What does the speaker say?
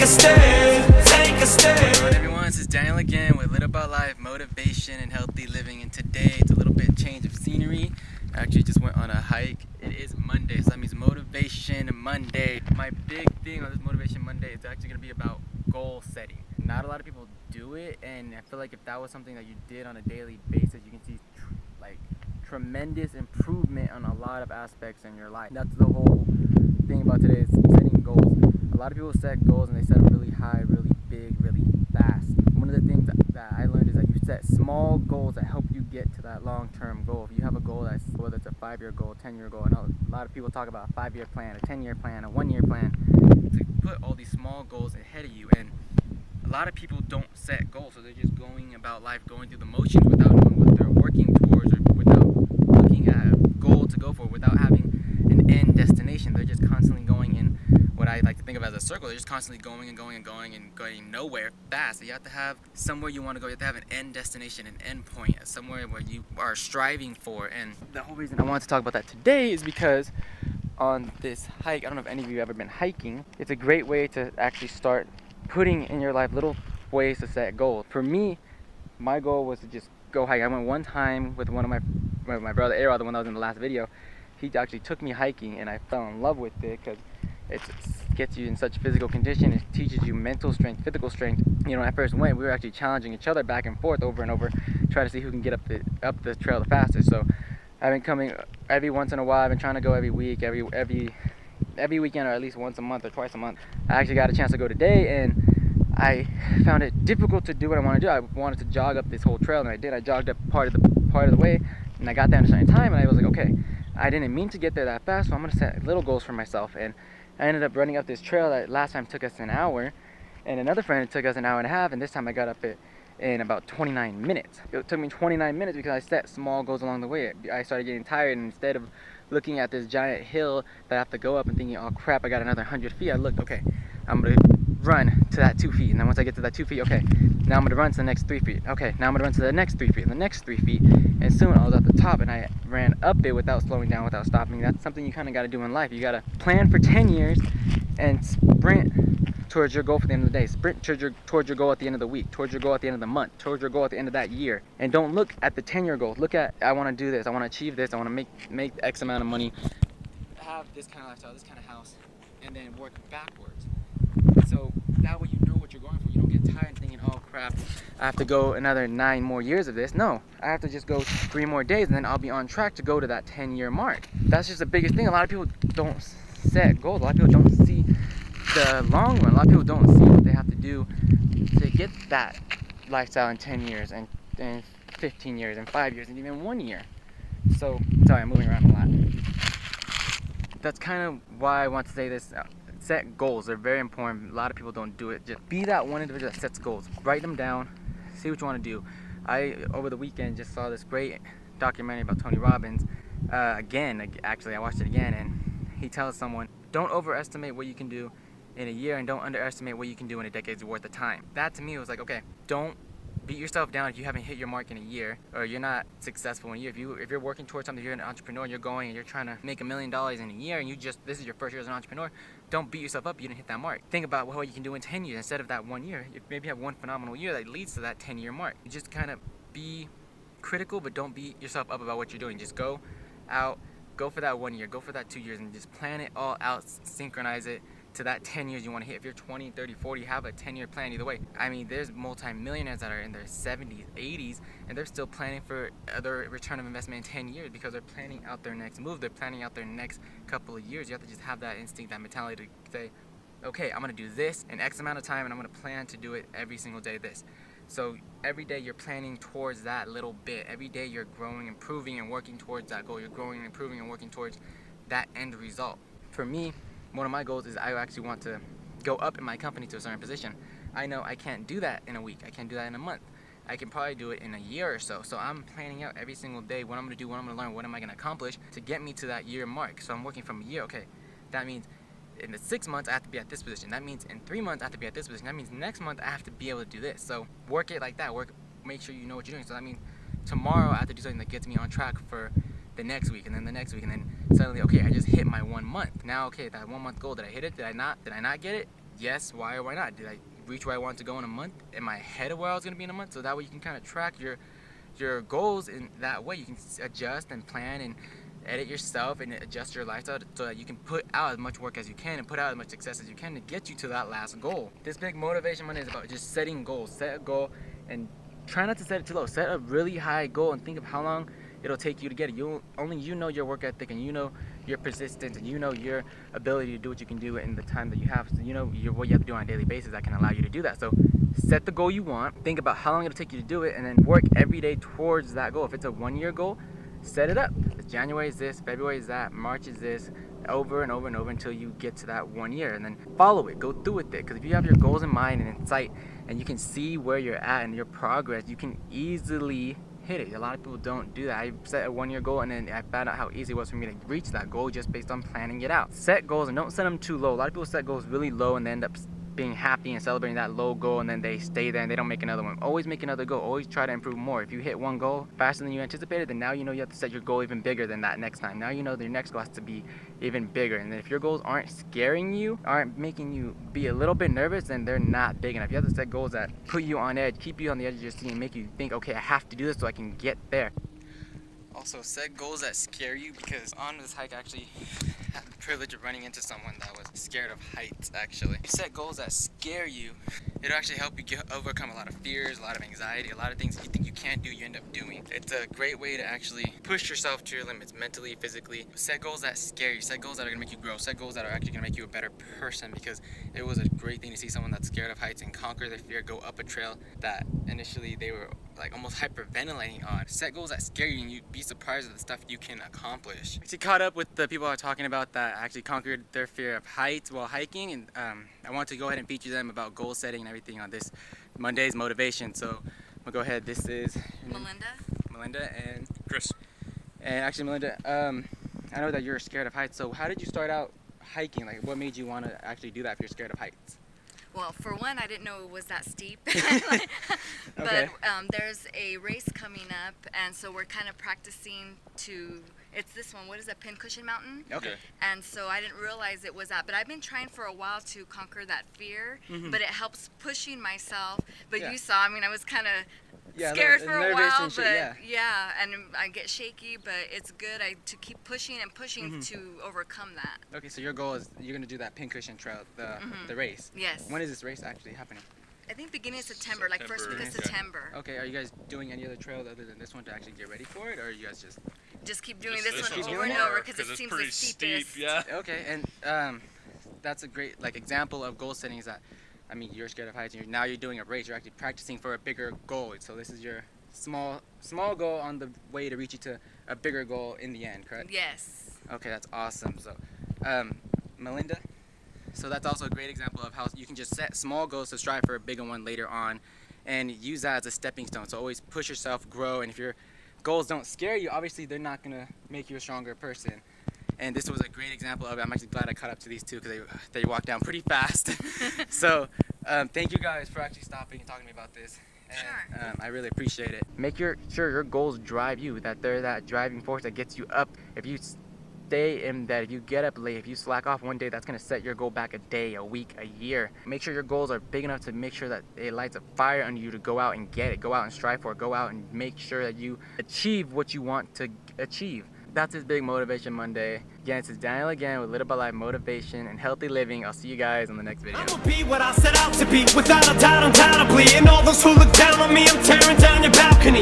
a stand, take a stand. Hello everyone, this is Daniel again with Lit About Life, motivation and healthy living. And today it's a little bit change of scenery. I actually just went on a hike. It is Monday, so that means Motivation Monday. My big thing on this Motivation Monday is actually going to be about goal setting. Not a lot of people do it, and I feel like if that was something that you did on a daily basis, you can see tremendous improvement on a lot of aspects in your life. That's the whole thing about today, is setting goals. A lot of people set goals and they set them really high, really big, really fast. One of the things that I learned is that you set small goals that help you get to that long-term goal. If you have a goal that's, whether it's a 5-year goal, 10-year goal, I know a lot of people talk about a 5-year plan, a 10-year plan, a 1-year plan, to put all these small goals ahead of you. And a lot of people don't set goals, so they're just going about life, going through the motions without knowing what they're working towards, or without looking at a goal to go for, without having an end destination. They're just constantly going in what I like to think of as a circle. They're just constantly going and going and going and going nowhere fast. So you have to have somewhere you want to go. You have to have an end destination, an end point, somewhere where you are striving for. And the whole reason I wanted to talk about that today is because on this hike, I don't know if any of you have ever been hiking, it's a great way to actually start putting in your life little ways to set goals. For me, my goal was to just go hike. I went one time with my brother Aaron, the one that was in the last video. He actually took me hiking and I fell in love with it because it gets you in such physical condition. It teaches you mental strength, physical strength. You know, when I first went, we were actually challenging each other back and forth over and over, try to see who can get up the trail the fastest. So I've been coming every once in a while. I've been trying to go every week, every weekend, or at least once a month or twice a month. I actually got a chance to go today, and I found it difficult to do what I want to do. I wanted to jog up this whole trail, and I did. I jogged up part of the way, and I got there at a certain time, and I was like, okay, I didn't mean to get there that fast, so I'm gonna set little goals for myself. And I ended up running up this trail that last time took us an hour, and another friend, it took us an hour and a half, and this time I got up it in about 29 minutes. It took me 29 minutes because I set small goals along the way. I started getting tired, and instead of looking at this giant hill that I have to go up and thinking, oh crap, I got another 100 feet, I looked, okay, I'm gonna run to that 2 feet, and then once I get to that 2 feet, okay, now I'm gonna run to the next 3 feet, okay, now I'm gonna run to the next 3 feet, and the next 3 feet, and soon I was at the top, and I ran up it without slowing down, without stopping. That's something you kind of got to do in life. You got to plan for 10 years and sprint towards your goal for the end of the day. Sprint towards your goal at the end of the week, towards your goal at the end of the month, towards your goal at the end of that year. And don't look at the 10-year goal. Look at, I want to do this, I want to achieve this, I want to make X amount of money, have this kind of lifestyle, this kind of house, and then work backwards. So that way you know what you're going for. You don't get tired thinking, oh crap, I have to go another 9 more years of this. No, I have to just go 3 more days, and then I'll be on track to go to that 10-year mark. That's just the biggest thing. A lot of people don't set goals. A lot of people don't see the long run. A lot of people don't see what they have to do to get that lifestyle in 10 years and 15 years and 5 years and even 1 year. So, sorry, I'm moving around a lot. That's kind of why I want to say this. Set goals. They're very important. A lot of people don't do it. Just be that one individual that sets goals. Write them down. See what you want to do. I, over the weekend, just saw this great documentary about Tony Robbins. Actually, I watched it again, and he tells someone, don't overestimate what you can do in a year, and don't underestimate what you can do in a decade's worth of time. That to me was like, okay, don't beat yourself down if you haven't hit your mark in a year, or you're not successful in a year. If you're working towards something, you're an entrepreneur, and you're going and you're trying to make $1 million in a year, and this is your first year as an entrepreneur, don't beat yourself up. You didn't hit that mark. Think about what you can do in 10 years instead of that 1 year. You maybe have one phenomenal year that leads to that 10-year mark. You just kind of be critical, but don't beat yourself up about what you're doing. Just go out, go for that 1 year, go for that 2 years, and just plan it all out, synchronize it to that 10 years you want to hit. If you're 20, 30, 40, have a 10-year plan either way. I mean, there's multi-millionaires that are in their 70s, 80s, and they're still planning for their return of investment in 10 years because they're planning out their next move. They're planning out their next couple of years. You have to just have that instinct, that mentality to say, okay, I'm going to do this in X amount of time, and I'm going to plan to do it every single day this. So every day you're planning towards that little bit. Every day you're growing, improving, and working towards that goal. You're growing, improving, and working towards that end result. For me, one of my goals is I actually want to go up in my company to a certain position. I know I can't do that in a week. I can't do that in a month. I can probably do it in a year or so. So I'm planning out every single day what I'm going to do, what I'm going to learn, what am I going to accomplish to get me to that year mark. So I'm working from a year. Okay, that means in the 6 months I have to be at this position. That means in 3 months I have to be at this position. That means next month I have to be able to do this. So work it like that. Make sure you know what you're doing. So that means tomorrow I have to do something that gets me on track for the next week, and then the next week, and then suddenly, okay, I just hit my 1 month. Now, okay, that 1 month goal, did I hit it? Did I not get it? yes, why or why not? Did I reach where I wanted to go in a month? Am I ahead of where I was going to be in a month? So that way you can kind of track your goals in that way. You can adjust and plan and edit yourself and adjust your lifestyle so that you can put out as much work as you can and put out as much success as you can to get you to that last goal. This big Motivation Monday is about just setting goals. Set a goal and try not to set it too low. Set a really high goal and think of how long it'll take you to get it. Only you know your work ethic, and you know your persistence, and you know your ability to do what you can do in the time that you have. So you know what you have to do on a daily basis that can allow you to do that. So set the goal you want, think about how long it'll take you to do it, and then work every day towards that goal. If it's a 1-year goal, set it up. January is this, February is that, March is this, over and over and over until you get to that 1 year, and then follow it, go through with it. Because if you have your goals in mind and in sight, and you can see where you're at and your progress, you can easily hit it. A lot of people don't do that. I set a 1-year goal, and then I found out how easy it was for me to reach that goal just based on planning it out. Set goals and don't set them too low. A lot of people set goals really low and they end up being happy and celebrating that low goal, and then they stay there and they don't make another one. Always make another goal. Always try to improve more. If you hit one goal faster than you anticipated, then now you know you have to set your goal even bigger than that next time. Now you know that your next goal has to be even bigger. And then if your goals aren't scaring you, aren't making you be a little bit nervous, then they're not big enough. You have to set goals that put you on edge, keep you on the edge of your seat, and make you think, okay, I have to do this so I can get there. Also, set goals that scare you, because on this hike I actually had the privilege of running into someone that was scared of heights. Actually, if you set goals that scare you, it'll actually help you overcome a lot of fears, a lot of anxiety, a lot of things you think you can't do, you end up doing. It's a great way to actually push yourself to your limits mentally, physically. Set goals that scare you, set goals that are gonna make you grow, set goals that are actually gonna make you a better person, because it was a great thing to see someone that's scared of heights and conquer their fear, go up a trail that initially they were like almost hyperventilating on. Set goals that scare you and you'd be surprised at the stuff you can accomplish. Actually caught up with the people I was talking about that actually conquered their fear of heights while hiking, and I want to go ahead and feature them about goal setting and everything on this Monday's Motivation. So I'm gonna go ahead. This is Melinda and Chris. And actually, Melinda, I know that you're scared of heights. So how did you start out hiking? Like, what made you want to actually do that if you're scared of heights? Well, for one, I didn't know it was that steep. Okay. But there's a race coming up, and so we're kind of practicing to, it's this one, what is that, Pincushion Mountain? Okay. And so I didn't realize it was that, but I've been trying for a while to conquer that fear, but it helps pushing myself. But you saw, I mean, I was kind of scared for a while, but and I get shaky, but it's good to keep pushing and pushing to overcome that. Okay, so your goal is you're gonna do that Pincushion Trail, the race. Yes. When is this race actually happening? I think beginning of September, like first week of September. Okay, are you guys doing any other trails other than this one to actually get ready for it, or are you guys just keep doing this one one's over and over because it it's seems pretty the steepest. steep, yeah. Okay, and that's a great example of goal setting. Is that, I mean, you're scared of heights, and now you're doing a race. You're actually practicing for a bigger goal. So this is your small goal on the way to reach you to a bigger goal in the end, correct? Yes. Okay, that's awesome. So, Melinda, so that's also a great example of how you can just set small goals to strive for a bigger one later on, and use that as a stepping stone. So always push yourself, grow, and if your goals don't scare you, obviously they're not gonna make you a stronger person. And this was a great example of it. I'm actually glad I caught up to these two because they walked down pretty fast. So thank you guys for actually stopping and talking to me about this. And, Sure. I really appreciate it. Make sure your goals drive you, that they're that driving force that gets you up. If you stay in that, if you get up late, if you slack off one day, that's going to set your goal back a day, a week, a year. Make sure your goals are big enough to make sure that it lights a fire under you to go out and get it, go out and strive for it, go out and make sure that you achieve what you want to achieve. That's his big Motivation Monday. Again, this is Daniel again with Little by Life Motivation and Healthy Living. I'll see you guys on the next video. I'ma be what I set out to be, without a doubt, undoubtedly. And all those who look down on me, I'm tearing down your balcony.